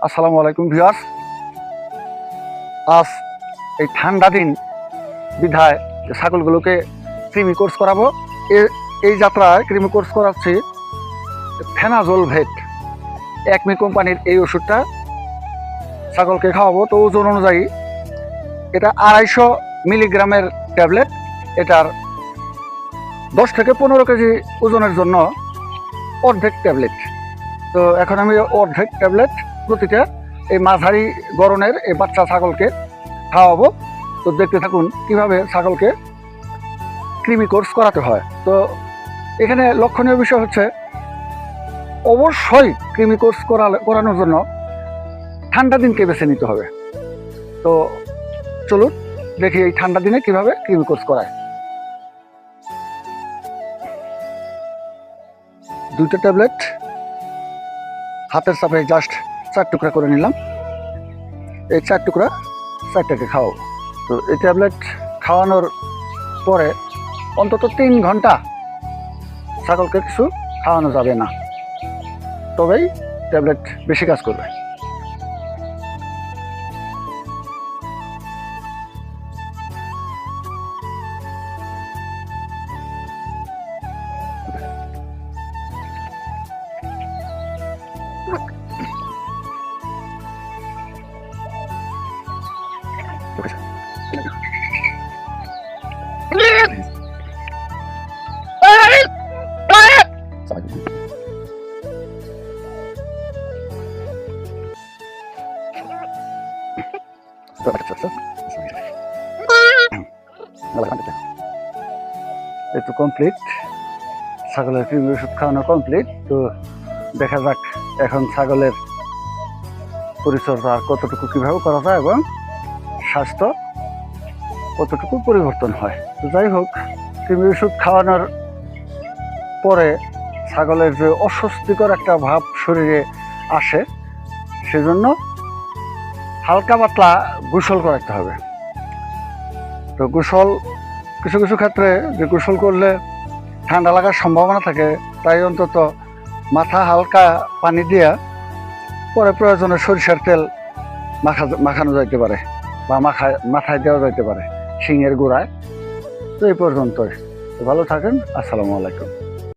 আসসালামু আলাইকুম ভিউয়ার্স। আজ এই ঠান্ডা দিন বিধায় ছাগলগুলোকে কৃমি কোর্স করাবো। এই যাত্রায় কৃমি কোর্স করাচ্ছি ফেনাজল ভেট একমি কোম্পানির এই ওষুধটা ছাগলকে খাওয়াবো। তো ওজন অনুযায়ী এটা 250 মিলিগ্রামের ট্যাবলেট। এটার 10 থেকে 15 কেজি ওজনের জন্য অর্ধেক ট্যাবলেট। তো এখন আমি অর্ধেক ট্যাবলেট প্রতিটা এই মাঝারি গড়নের এই বাচ্চা ছাগলকে খাওয়াবো। তো দেখতে থাকুন কিভাবে ছাগলকে কৃমি কোর্স করাতে হয়। তো এখানে লক্ষণীয় বিষয় হচ্ছে অবশ্যই কৃমি কোর্স করানোর জন্য ঠান্ডা দিনকে বেছে নিতে হবে। তো চলুন দেখি এই ঠান্ডা দিনে কিভাবে কৃমি কোর্স করায়। 2টা ট্যাবলেট হাতের চাপে জাস্ট 4 টুকরা করে নিলাম। এই 4 টুকরা 4টাকে খাওয়াবো। তো এই ট্যাবলেট খাওয়ানোর পরে অন্তত 3 ঘন্টা ছাগলকে কিছু খাওয়ানো যাবে না, তবেই ট্যাবলেট বেশি কাজ করবে। এই তো কমপ্লিট, ছাগলের কৃমি ওষুধ খাওয়ানো কমপ্লিট। তো দেখা যাক এখন ছাগলের পরিচর্যা কতটুকু কীভাবে করা যায় এবং স্বাস্থ্য কতটুকু পরিবর্তন হয়। তো যাই হোক, কৃমি ওষুধ খাওয়ানোর পরে ছাগলের যে অস্বস্তিকর একটা ভাব শরীরে আসে, সেজন্য হালকা পাতলা গোসল করাতে হবে। তো গোসল কিছু কিছু ক্ষেত্রে যে গোসল করলে ঠান্ডা লাগার সম্ভাবনা থাকে, তাই অন্তত মাথা হালকা পানি দিয়ে পরে প্রয়োজনে সরিষার তেল মাখানো যাইতে পারে বা মাথায় দেওয়া যাইতে পারে শিঙের গোড়ায়। তো এই পর্যন্তই। ভালো থাকেন। আসসালামু আলাইকুম।